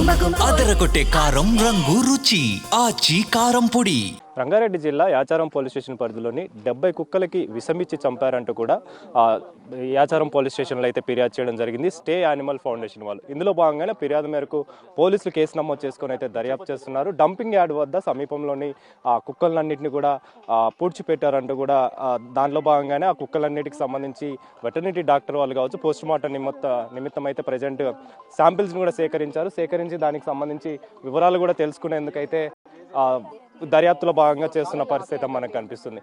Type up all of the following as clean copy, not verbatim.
అదరగొట్టే కారం రంగు రుచి ఆచి కారం పొడి. రంగారెడ్డి జిల్లా యాచారం పోలీస్ స్టేషన్ పరిధిలోని 70 కుక్కలకి విషమిచ్చి చంపారంటూ కూడా యాచారం పోలీస్ స్టేషన్లో అయితే ఫిర్యాదు చేయడం జరిగింది స్టే యానిమల్ ఫౌండేషన్ వాళ్ళు. ఇందులో భాగంగానే ఫిర్యాదు మేరకు పోలీసులు కేసు నమోదు చేసుకొని అయితే దర్యాప్తు చేస్తున్నారు. డంపింగ్ యార్డ్ వద్ద సమీపంలోని ఆ కుక్కలన్నింటినీ కూడా పూడ్చిపెట్టారంటూ కూడా దానిలో భాగంగానే ఆ కుక్కలన్నిటికి సంబంధించి వెటర్నరీ డాక్టర్ వాళ్ళు కావచ్చు పోస్ట్ మార్టం నిమిత్తం అయితే ప్రజెంట్ శాంపిల్స్ని కూడా సేకరించి దానికి సంబంధించి వివరాలు కూడా తెలుసుకునేందుకైతే దర్యాప్తులో భాగంగా చేస్తున్న పరిస్థితి మనకు కనిపిస్తుంది.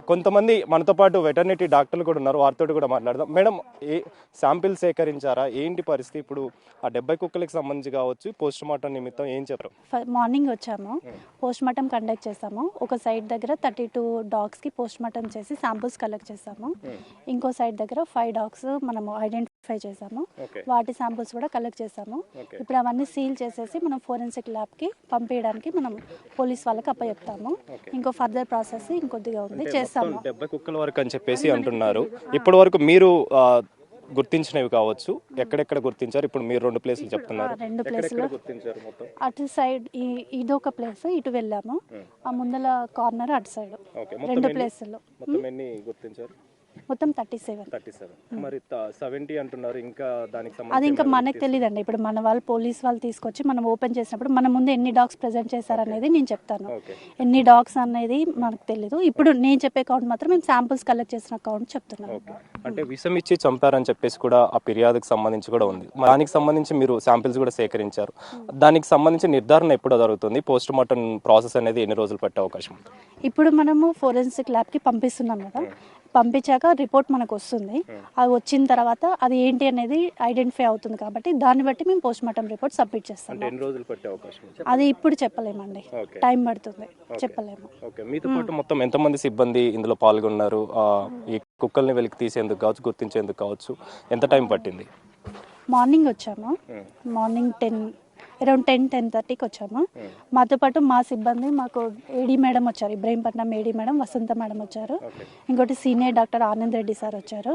కొంతమంది మనతో పాటు వెటర్నరీ డాక్టర్లు కూడా ఉన్నారు, వారితో కూడా మాట్లాడదాం. మేడం, ఏ శాంపిల్ సేకరించారా, ఏంటి పరిస్థితి? ఇప్పుడు ఆ 70 కుక్కలకి సంబంధించి కావచ్చు పోస్ట్ మార్టం నిమిత్తం ఏం చెప్పారు? మార్నింగ్ వచ్చాము, పోస్ట్ మార్టం కండక్ట్ చేసాము. ఒక సైడ్ దగ్గర 32 డాగ్స్కి పోస్ట్ మార్టం చేసి శాంపుల్స్ కలెక్ట్ చేసాము. ఇంకో సైడ్ దగ్గర 5 డాగ్స్ మనము ఐడెంటిఫై చేసాము, వాటి శాంపుల్స్ కూడా కలెక్ట్ చేసాము. ఇప్పుడు అవన్నీ సీల్ చేసేసి మనం ఫోరెన్సిక్ ల్యాబ్కి పంపించడానికి మనం పోలీస్ వాళ్ళకి అప్పచెప్తాము. ఇంకో ఫర్దర్ ప్రాసెస్ ఇంకొద్దిగా ఉంది, చేస్తాము. 70 కుక్కల వరకు అని చెప్పేసి అంటున్నారు. ఇప్పటి వరకు మీరు గుర్తించినవి కావచ్చు, ఎక్కడెక్కడ గుర్తించారు? ఇప్పుడు మీరు 2 ప్లేసులు చెప్తున్నారు, 2 ప్లేసులు అటు సైడ్ ఇదొక ప్లేస్, ఇటు వెళ్ళాము. ఆ ముందల కార్నర్ అటు సైడ్ 2 ప్లేసులు. మొత్తం ఎన్ని గుర్తించారు? మొత్తం 37. మరి 70 అంటున్నారు. ఇంకా దానికి సంబంధించి అది ఇంకా మనకు తెలియదండి. ఇప్పుడు మన వాళ్ళు పోలీస్ వాళ్ళు తీసుకొచ్చి మనం ఓపెన్ చేసినప్పుడు మన ముందు ఎన్ని డాగ్స్ ప్రెజెంట్ చేశారనేది నేను చెప్తాను. ఎన్ని డాగ్స్ అనేది మనకు తెలీదు. ఇప్పుడు నేను చెప్పే కౌంట్ మాత్రం మేము శాంపుల్స్ కలెక్ట్ చేసిన కౌంట్ చెప్తున్నాను. అంటే విషం ఇచ్చి చంపారని చెప్పేసి కూడా ఆ ఫిర్యాదుకు సంబంధించి కూడా ఉంది. దానికి సంబంధించి మీరు శాంపిల్స్ కూడా సేకరించారు. దానికి సంబంధించి నిర్ధారణ ఎప్పుడు జరుగుతుంది? పోస్ట్ మార్టం ప్రాసెస్ అనేది ఎన్ని రోజులు పట్టే అవకాశం ఉంది? ఇప్పుడు మనము ఫోరెన్సిక్ ల్యాబ్కి పంపిస్తున్నాం కదా, పంపించాక రిపోర్ట్ మనకు వస్తుంది. అది వచ్చిన తర్వాత అది ఏంటి అనేది ఐడెంటిఫై అవుతుంది కాబట్టి దాన్ని బట్టి మేము పోస్ట్ మార్టం రిపోర్ట్ సబ్మిట్ చేస్తాం. అది ఇప్పుడు చెప్పలేమండి, టైం పడుతుంది, చెప్పలేము. మీతో పాటు మొత్తం ఎంతమంది సిబ్బంది ఇందులో పాల్గొన్నారు? ఈ కుక్కల్ని వెలికి తీసేందుకు కావచ్చు, గుర్తించేందుకు కావచ్చు, ఎంత టైం పట్టింది? మార్నింగ్ వచ్చాము, మార్నింగ్ అరౌండ్ 10-10:30కి వచ్చాము. మాతో పాటు మా సిబ్బంది, మాకు ఏడీ మేడం వచ్చారు, Ibrahimpatnam AD madam, Vasantha madam వచ్చారు. ఇంకోటి senior doctor Anand Reddy sir వచ్చారు.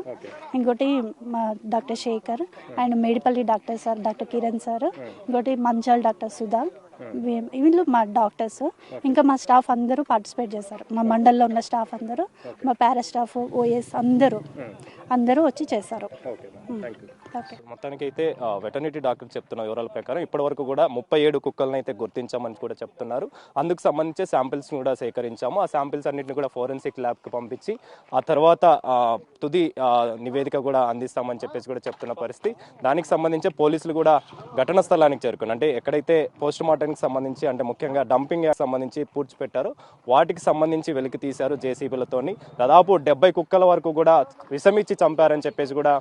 ఇంకోటి మా doctor Shekhar and Medipalli doctor sir doctor Kiran sir, ఇంకోటి మంచాల్ డాక్టర్ సుధా, వీళ్ళు మా డాక్టర్స్. ఇంకా మా స్టాఫ్ అందరూ పార్టిసిపేట్ చేశారు. మా మండల్లో ఉన్న స్టాఫ్ అందరూ, మా పారా స్టాఫ్, ఓఎస్ అందరూ వచ్చి చేశారు. మొత్తానికి అయితే వెటర్నరీ డాక్టర్ చెప్తున్న వివరాల ప్రకారం ఇప్పటి వరకు కూడా 37 కుక్కలను అయితే గుర్తించామని కూడా చెప్తున్నారు. అందుకు సంబంధించి శాంపిల్స్ కూడా సేకరించాము. ఆ శాంపిల్స్ అన్నింటినీ కూడా ఫోరెన్సిక్ ల్యాబ్కి పంపించి ఆ తర్వాత తుది నివేదిక కూడా అందిస్తామని చెప్పేసి కూడా చెప్తున్న పరిస్థితి. దానికి సంబంధించి పోలీసులు కూడా ఘటన స్థలానికి చేరుకున్నారు. అంటే ఎక్కడైతే పోస్ట్ మార్టంకి సంబంధించి, అంటే ముఖ్యంగా డంపింగ్ సంబంధించి పూడ్చిపెట్టారో వాటికి సంబంధించి వెలికి తీశారు జేసీబీలతోని. దాదాపు 70 కుక్కల వరకు కూడా విషమిచ్చి చంపారని చెప్పేసి కూడా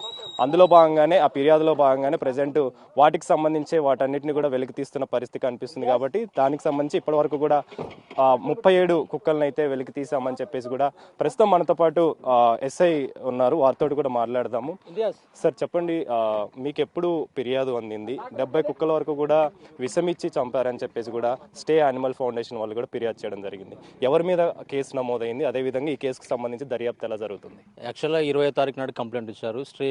అందులో భాగంగానే ఆ ఫిర్యాదులో భాగంగానే ప్రజెంట్ వాటికి సంబంధించి వాటన్నిటిని కూడా వెలికి తీస్తున్న పరిస్థితి కనిపిస్తుంది. కాబట్టి దానికి సంబంధించి ఇప్పటి వరకు కూడా 37 కుక్కలను అయితే వెలికి తీసామని చెప్పేసి కూడా ప్రస్తుతం మనతో పాటు ఎస్ఐ ఉన్నారు, వారితో కూడా మాట్లాడదాము. సార్ చెప్పండి, మీకు ఎప్పుడు ఫిర్యాదు అందింది 70 కుక్కల వరకు కూడా విషమిచ్చి చంపారని చెప్పేసి కూడా స్టే యానిమల్ ఫౌండేషన్ వాళ్ళు కూడా ఫిర్యాదు చేయడం జరిగింది. ఎవరి మీద కేసు నమోదైంది? అదేవిధంగా ఈ కేసుకు సంబంధించి దర్యాప్తు ఎలా జరుగుతుంది? యాక్చువల్గా 20వ తారీఖు నాడు కంప్లైంట్ ఇచ్చారు. స్టే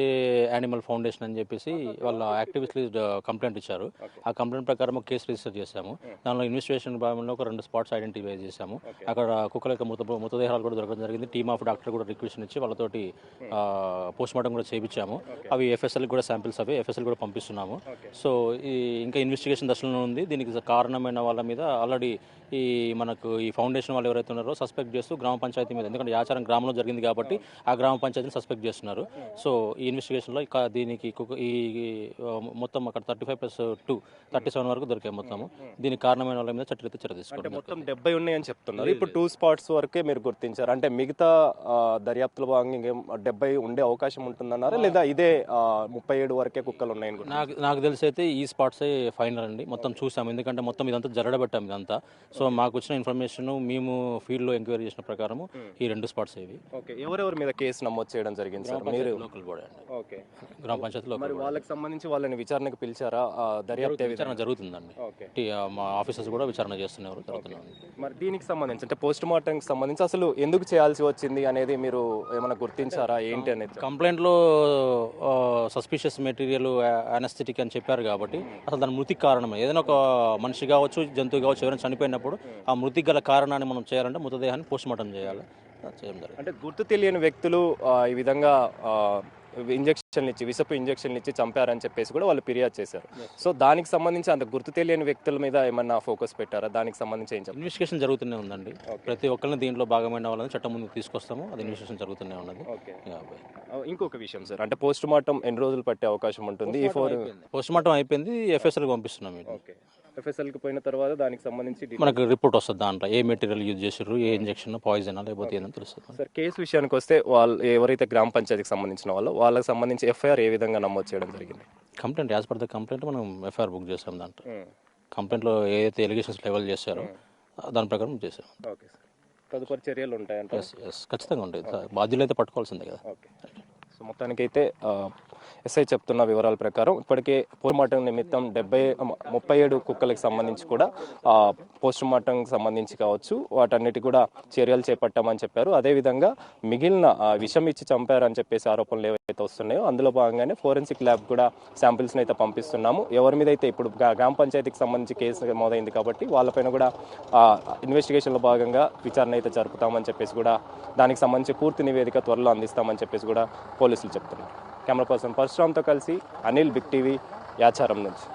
యానిమల్ ఫౌండేషన్ అని చెప్పేసి వాళ్ళ యాక్టివిస్టులు కంప్లైంట్ ఇచ్చారు. ఆ కంప్లైంట్ ప్రకారం కేసు రిజిస్టర్ చేశాము. దానిలో ఇన్వెస్టిగేషన్ భాగంలో ఒక 2 స్పాట్స్ ఐడెంటిఫై చేశాము. అక్కడ కుక్కల యొక్క మృతదేహాలు కూడా దొరకడం జరిగింది. టీమ్ ఆఫ్ డాక్టర్ కూడా రిక్వెషన్ ఇచ్చి వాళ్ళతోటి పోస్ట్ మార్టం కూడా చేయించాము. అవి ఎఫ్ఎస్ఎల్ కూడా శాంపిల్స్ అవి ఎఫ్ఎస్ఎల్ కూడా పంపిస్తున్నాము. సో ఇంకా ఇన్వెస్టిగేషన్ దశలో ఉంది. దీనికి కారణమైన వాళ్ళ మీద ఆల్రెడీ మనకు ఈ ఫౌండేషన్ వాళ్ళు ఎవరైతే ఉన్నారో సస్పెక్ట్ చేస్తూ గ్రామ పంచాయతీ మీద, ఎందుకంటే యాచారం గ్రామంలో జరిగింది కాబట్టి ఆ గ్రామ పంచాయతీని సస్పెక్ట్ చేస్తున్నారు. సో ఈ ఇన్వెస్టిగేషన్లో దీనికి ఈ మొత్తం అక్కడ 35+2 37 వరకు దొరికాయి మొత్తము. దీనికి కారణమైన వాళ్ళ మీద చట్టరీత్యా చర్య తీసుకుంటారు. మొత్తం 70 ఉన్నాయని చెప్తున్నారు. ఇప్పుడు 2 స్పాట్స్ వరకే మీరు గుర్తించారు. అంటే మిగతా దర్యాప్తుల భాగంగా ఇంకేం 70 ఉండే అవకాశం ఉంటుందన్నారా, లేదా ఇదే 37 వరకే కుక్కలు ఉన్నాయని? నాకు తెలిసి అయితే ఈ స్పాట్సే ఫైనల్ అండి. మొత్తం చూసాము, ఎందుకంటే మొత్తం ఇదంతా జరగబెట్టాం ఇదంతా. సో మాకు వచ్చిన ఇన్ఫర్మేషన్ మేము ఫీల్డ్లో ఎంక్వైరీ చేసిన ప్రకారం ఈ 2 స్పాట్స్ ఇవి. ఓకే, ఎవరెవరి మీద కేసు నమోదు చేయడం జరిగింది సార్? మీరు లోకల్ బాడీ అండి, ఓకే, గ్రామ పంచాయతీ మరి వాళ్ళకి సంబంధించి వాళ్ళని విచారణకు పిలిచారా? దర్యాప్తు విచారణ జరుగుతుందండి. ఓకే, మా ఆఫీసర్స్ కూడా విచారణ చేస్తున్నారు, జరుగుతున్నాను. మరి దీనికి సంబంధించి అంటే పోస్ట్ మార్టంకి సంబంధించి అసలు ఎందుకు చేయాల్సి వచ్చింది అనేది మీరు ఏమైనా గుర్తించారా ఏంటి అనేది? కంప్లైంట్లో సస్పిషియస్ మెటీరియల్ అనస్థెటిక్ అని చెప్పారు కాబట్టి అసలు దాని మృతికి కారణం ఏదైనా ఒక మనిషి కావచ్చు, జంతువు కావచ్చు, ఎవరైనా చనిపోయినప్పుడు ఆ మృతికి గల కారణాన్ని మనం చేయాలంటే మృతదేహాన్ని పోస్ట్ మార్టం చేయాలి. చేయడం జరిగింది. అంటే గుర్తు తెలియని వ్యక్తులు ఈ విధంగా ఇంజక్షన్లు ఇచ్చి విషపు ఇంజక్షన్లు ఇచ్చి చంపారని చెప్పేసి కూడా వాళ్ళు ఫిర్యాదు చేశారు. సో దానికి సంబంధించి అంత గుర్తు తెలియని వ్యక్తుల మీద ఏమన్నా ఫోకస్ పెట్టారా? దానికి సంబంధించి ఏం చెప్పారు? ఇన్వెస్టిగేషన్ జరుగుతూనే ఉందండి. ప్రతి ఒక్కరిని దీంట్లో భాగమైన వాళ్ళని చట్టం ముందుకు తీసుకొస్తాము. అది ఇన్వెస్టిగేషన్ జరుగుతూనే ఉన్నది. ఇంకొక విషయం సార్, అంటే పోస్ట్ మార్టం ఎన్ని రోజులు పట్టే అవకాశం ఉంటుంది? ఈ 4 పోస్ట్ మార్టం అయిపోయింది, ఎఫ్ఎస్ఎల్కి పంపిస్తున్నాం. ఎఫ్ఎస్ఎల్కి పోయిన తర్వాత దానికి సంబంధించి మనకు రిపోర్ట్ వస్తుంది, దాంట్లో ఏ మెటీరియల్ యూజ్ చేసారు, ఏ ఇంజక్షన్, పాయిజన్ లేకపోతే ఏదని తెలుస్తుంది. సార్ కేసు విషయానికి వస్తే వాళ్ళు ఎవరైతే గ్రామ పంచాయతీకి సంబంధించిన వాళ్ళకి సంబంధించి ఎఫ్ఐఆర్ ఏ విధంగా నమోదు చేయడం జరిగింది? Complaint as per the complaint మనం ఎఫ్ఐఆర్ బుక్ చేసాం. దాంట్లో కంప్లైంట్లో ఏదైతే ఎలిగేషన్స్ లెవెల్ చేశారో దాని ప్రకారం చేసాం. ఓకే సార్, తదుపరి చర్యలు ఉంటాయంట? ఖచ్చితంగా ఉంటాయి, బాధ్యులు అయితే పట్టుకోవాల్సిందే కదా. ఓకే, సో మొత్తానికైతే ఎస్ఐ చెప్తున్న వివరాల ప్రకారం ఇప్పటికే పోస్ట్ మార్టం నిమిత్తం 37 కుక్కలకు సంబంధించి కూడా పోస్ట్ మార్టంకి సంబంధించి కావచ్చు వాటన్నిటి కూడా చర్యలు చేపట్టామని చెప్పారు. అదేవిధంగా మిగిలిన విషం ఇచ్చి చంపారని చెప్పేసి ఆరోపణలు ఏవైతే వస్తున్నాయో అందులో భాగంగానే ఫోరెన్సిక్ ల్యాబ్ కూడా శాంపిల్స్ని అయితే పంపిస్తున్నాము. ఎవరి మీద అయితే ఇప్పుడు గ్రామ పంచాయతీకి సంబంధించి కేసు నమోదైంది కాబట్టి వాళ్ళపైన కూడా ఇన్వెస్టిగేషన్లో భాగంగా విచారణ అయితే జరుపుతామని చెప్పేసి కూడా దానికి సంబంధించి పూర్తి నివేదిక త్వరలో అందిస్తామని చెప్పేసి కూడా పోలీసులు చెప్తున్నారు. కెమెరా పర్సన్ పరశురామ్తో కలిసి అనిల్, బిగ్ టీవీ, యాచారం నుంచి.